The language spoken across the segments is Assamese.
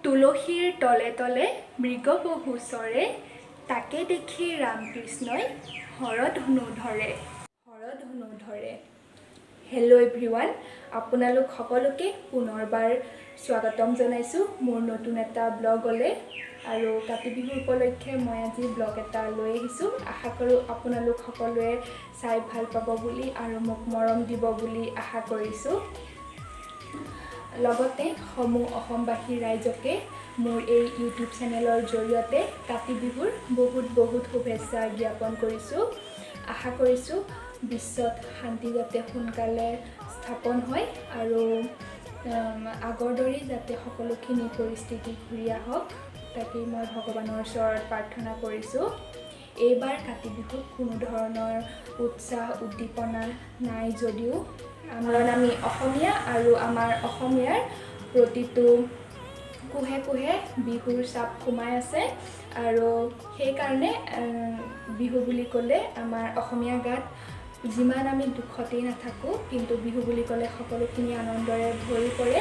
তুলসীৰ তলে তলে মৃগপহু চৰে, তাকে দেখি ৰামকৃষ্ণই হৰধনু ধৰে। হেল্ল' এভৰিৱান, আপোনালোক সকলোকে পুনৰবাৰ স্বাগতম জনাইছোঁ মোৰ নতুন এটা ব্লগলৈ। আৰু কাতি বিহু উপলক্ষে মই আজি ব্লগ এটা লৈ আহিছোঁ। আশা কৰোঁ আপোনালোক সকলোৱে চাই ভাল পাব বুলি আৰু মোক মৰম দিব বুলি আশা কৰিছোঁ। লগতে সমূহ অসমবাসী ৰাইজকে মোৰ এই ইউটিউব চেনেলৰ জৰিয়তে কাতি বিহুৰ বহুত শুভেচ্ছা জ্ঞাপন কৰিছোঁ। আশা কৰিছোঁ বিশ্বত শান্তি যাতে সোনকালে স্থাপন হয় আৰু আগৰ দৰেই যাতে সকলোখিনি পৰিস্থিতি ঘূৰি আহক, তাকেই মই ভগৱানৰ ওচৰত প্ৰাৰ্থনা কৰিছোঁ। এইবাৰ কাতি বিহুত কোনো ধৰণৰ উৎসাহ উদ্দীপনা নাই যদিও আমি অসমীয়া আৰু আমাৰ অসমীয়াৰ প্ৰতিটো কোহে কোহে বিহুৰ চাপ সোমাই আছে। আৰু সেইকাৰণে বিহু বুলি ক'লে আমাৰ অসমীয়া গাত যিমান আমি দুখতেই নাথাকোঁ, কিন্তু বিহু বুলি ক'লে সকলোখিনি আনন্দৰে ভৰি পৰে।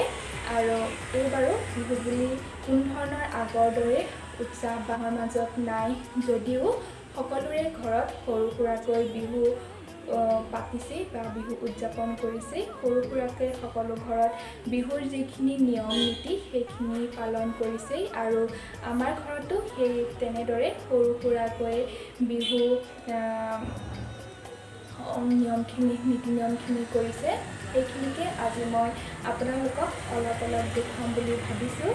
আৰু এইবাৰো বিহু বুলি কোনো ধৰণৰ আগৰ দৰে উৎসাহ বাহৰ মাজত নাই যদিও সকলোৰে ঘৰত সৰু সুৰাকৈ বিহু পাতিছে বা বিহু উদযাপন কৰিছে। সৰু সুৰাকৈ সকলো ঘৰত বিহুৰ যিখিনি নিয়ম নীতি সেইখিনি পালন কৰিছে আৰু আমাৰ ঘৰতো সেই তেনেদৰে সৰু সুৰাকৈ বিহু নীতি নিয়মখিনি কৰিছে। সেইখিনিকে আজি মই আপোনালোকক অলপ দেখুৱাম বুলি ভাবিছোঁ।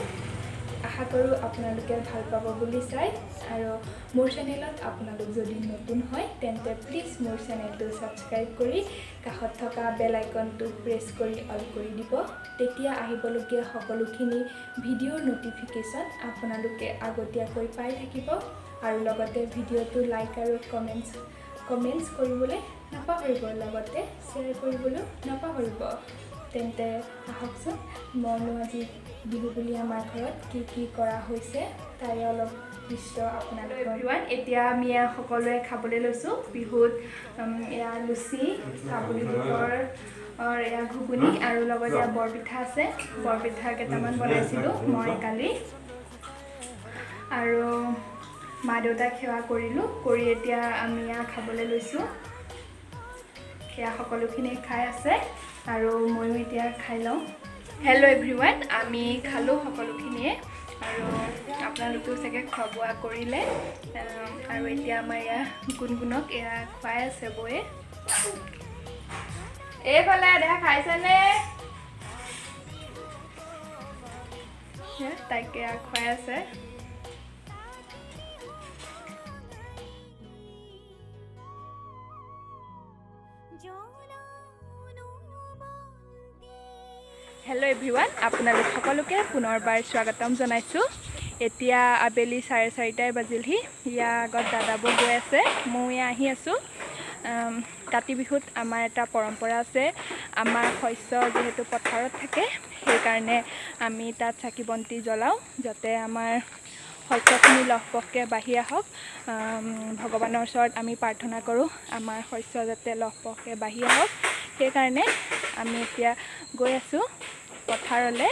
আশা কৰোঁ আপোনালোকে ভাল পাব বুলি চাই। আৰু মোৰ চেনেলত আপোনালোক যদি নতুন হয় তেন্তে প্লিজ মোৰ চেনেলটো ছাবস্ক্ৰাইব কৰি কাষত থকা বেল আইকনটো প্ৰেছ কৰি অল কৰি দিব। তেতিয়া আহিবলগীয়া সকলোখিনি ভিডিঅ'ৰ ন'টিফিকেশ্যন আপোনালোকে আগতীয়াকৈ পাই থাকিব। আৰু লগতে ভিডিঅ'টো লাইক আৰু কমেণ্টছ কৰিবলৈ নাপাহৰিব, লগতে শ্বেয়াৰ কৰিবলৈ নাপাহৰিব। তেন্তে আহকচোন, মইনো আজি বিহু বুলি আমাৰ ঘৰত কি কৰা হৈছে তাৰে অলপ দৃশ্য আপোনালোকৰ। এতিয়া আমি সকলোৱে খাবলৈ লৈছোঁ বিহুত। এয়া লুচি, কাবুলী বুটৰ এয়া ঘুগুনি আৰু লগত এয়া বৰপিঠা আছে। বৰপিঠা কেইটামান বনাইছিলোঁ মই কালি। আৰু মা দেউতাক সেৱা কৰিলোঁ, কৰি এতিয়া আমি খাবলৈ লৈছোঁ। সেয়া সকলোখিনি খাই আছে আৰু ময়ো এতিয়া খাই লওঁ। হেল্ল' এভৰিৱান, আমি খালোঁ সকলোখিনিয়ে আৰু আপোনালোকেও চাগে খোৱা বোৱা কৰিলে। আৰু এতিয়া আমাৰ এয়া গুণগুণক এয়া খুৱাই আছে বৌয়ে। এইফালে দেখা খাইছেনে? তাইক এয়া খুৱাই আছে। হেল্ল' এভৰিৱান, আপোনালোক সকলোকে পুনৰবাৰ স্বাগতম জনাইছোঁ। এতিয়া আবেলি 4:30 বাজিলহি। ইয়াৰ আগত দাদাবোৰ গৈ আছে, মই এয়া আহি আছোঁ। কাতি বিহুত আমাৰ এটা পৰম্পৰা আছে। আমাৰ শস্য যিহেতু পথাৰত থাকে, সেইকাৰণে আমি তাত চাকি বন্তি জ্বলাওঁ যাতে আমাৰ শস্যখিনি লহপহকৈ বাঢ়ি আহক। ভগৱানৰ ওচৰত আমি প্ৰাৰ্থনা কৰোঁ আমাৰ শস্য যাতে লহপহকৈ বাঢ়ি আহক। সেইকাৰণে আমি এতিয়া গৈ আছোঁ পথাৰলৈ।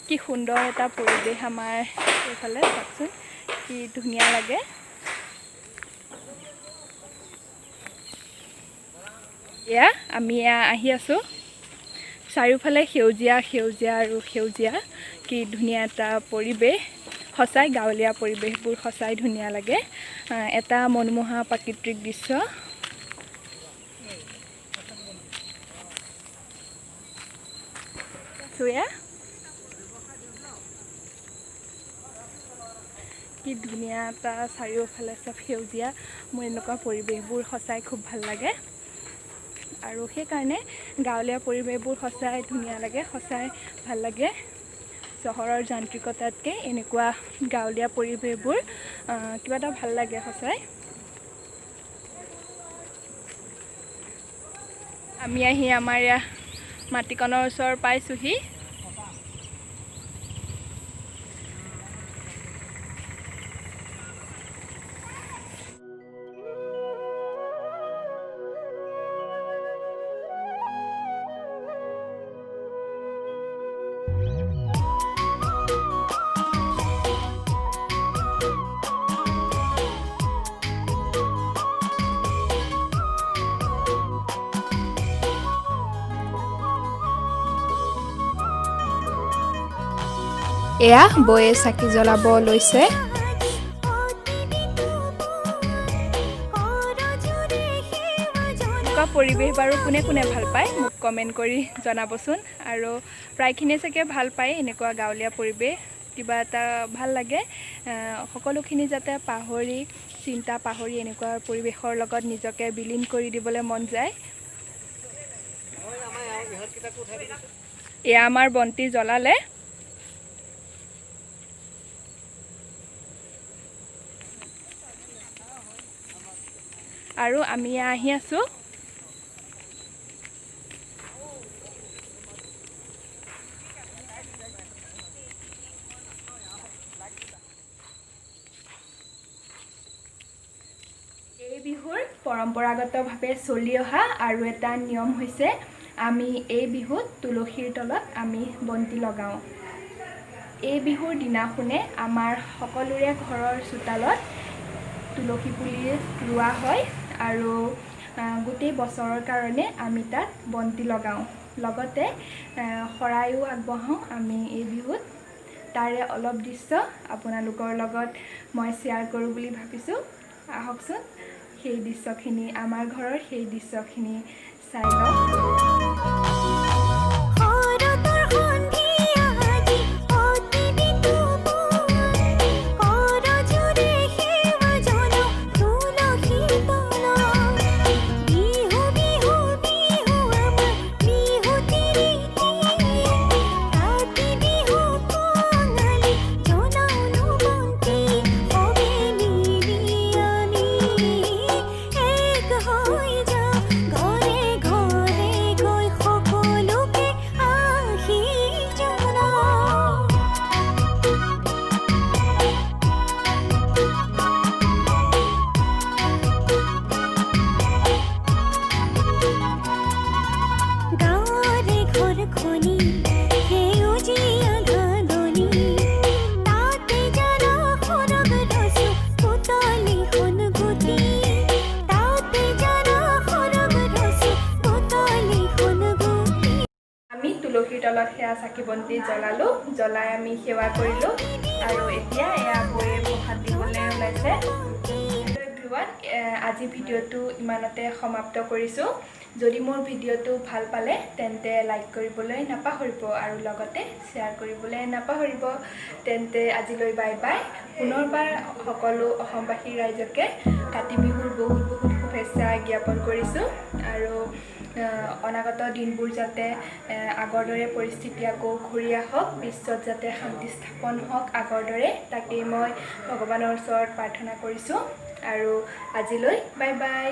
কি সুন্দৰ এটা পৰিৱেশ আমাৰ এইফালে, চাওকচোন কি ধুনীয়া লাগে। এয়া আমি আহি আছোঁ। চাৰিওফালে সেউজীয়া আৰু সেউজীয়া, কি ধুনীয়া এটা পৰিৱেশ। সঁচাই গাঁৱলীয়া পৰিৱেশবোৰ সঁচাই ধুনীয়া লাগে। এটা মনোমোহা প্ৰাকৃতিক দৃশ্য। কি ধুনীয়া এটা চাৰিওফালে চব সেউজীয়া। মোৰ এনেকুৱা পৰিৱেশবোৰ সঁচাই খুব ভাল লাগে। আৰু সেইকাৰণে গাঁৱলীয়া পৰিৱেশবোৰ সঁচাই ধুনীয়া লাগে, সঁচাই ভাল লাগে। চহৰৰ যান্ত্ৰিকতাতকৈ এনেকুৱা গাঁৱলীয়া পৰিৱেশবোৰ কিবা এটা ভাল লাগে সঁচাই। আমি আহি আমাৰ এয়া মাটিকণৰ ওচৰ পাইছোঁহি। এয়া বৌয়ে চাকি জ্বলাব লৈছে। এনেকুৱা পৰিৱেশ বাৰু কোনে কোনে ভাল পায় মোক কমেণ্ট কৰি জনাবচোন। আৰু প্ৰায়খিনিয়ে চাগে ভাল পায় এনেকুৱা গাঁৱলীয়া পৰিৱেশ, কিবা এটা ভাল লাগে। সকলোখিনি যাতে পাহৰি চিন্তা পাহৰি এনেকুৱা পৰিৱেশৰ লগত নিজকে বিলীন কৰি দিবলৈ মন যায়। এয়া আমাৰ বন্তি জ্বলালে। আৰু আমি আহি আছোঁ। এই বিহুৰ পৰম্পৰাগতভাৱে চলি অহা আৰু এটা নিয়ম হৈছে আমি এই বিহুত তুলসীৰ তলত আমি বন্তি লগাওঁ। এই বিহুৰ দিনাখনে আমাৰ সকলোৰে ঘৰৰ চোতালত তুলসী পুলি ৰোৱা হয় আৰু গোটেই বছৰৰ কাৰণে আমি তাত বন্তি লগাওঁ। লগতে শৰাইও আগবঢ়াওঁ আমি এই বিহুত। তাৰে অলপ দৃশ্য আপোনালোকৰ লগত মই শ্বেয়াৰ কৰোঁ বুলি ভাবিছোঁ। আহকচোন সেই দৃশ্যখিনি, আমাৰ ঘৰৰ সেই দৃশ্যখিনি চাই লওক। তুলসীৰ তলত সেয়া চাকি বন্তি জ্বলালোঁ, জ্বলাই আমি সেৱা কৰিলোঁ। আৰু এতিয়া এয়া বৌয়ে প্ৰসাদ দিবলৈ ওলাইছে। আজি ভিডিঅ'টো ইমানতে সমাপ্ত কৰিছোঁ। যদি মোৰ ভিডিঅ'টো ভাল পালে তেন্তে লাইক কৰিবলৈ নাপাহৰিব আৰু লগতে শ্বেয়াৰ কৰিবলৈ নাপাহৰিব। তেন্তে আজিলৈ বাই বাই। পুনৰবাৰ সকলো অসমবাসী ৰাইজকে কাতি বিহুৰ বহুত বহুত শুভেচ্ছা জ্ঞাপন কৰিছোঁ। আৰু অনাগত দিনবোৰ যাতে আগৰ দৰে পৰিস্থিতি আকৌ ঘূৰি আহক, বিশ্বত যাতে শান্তি স্থাপন হওক আগৰ দৰে, তাকেই মই ভগৱানৰ ওচৰত প্ৰাৰ্থনা কৰিছোঁ। আৰু আজিলৈ বাই বাই।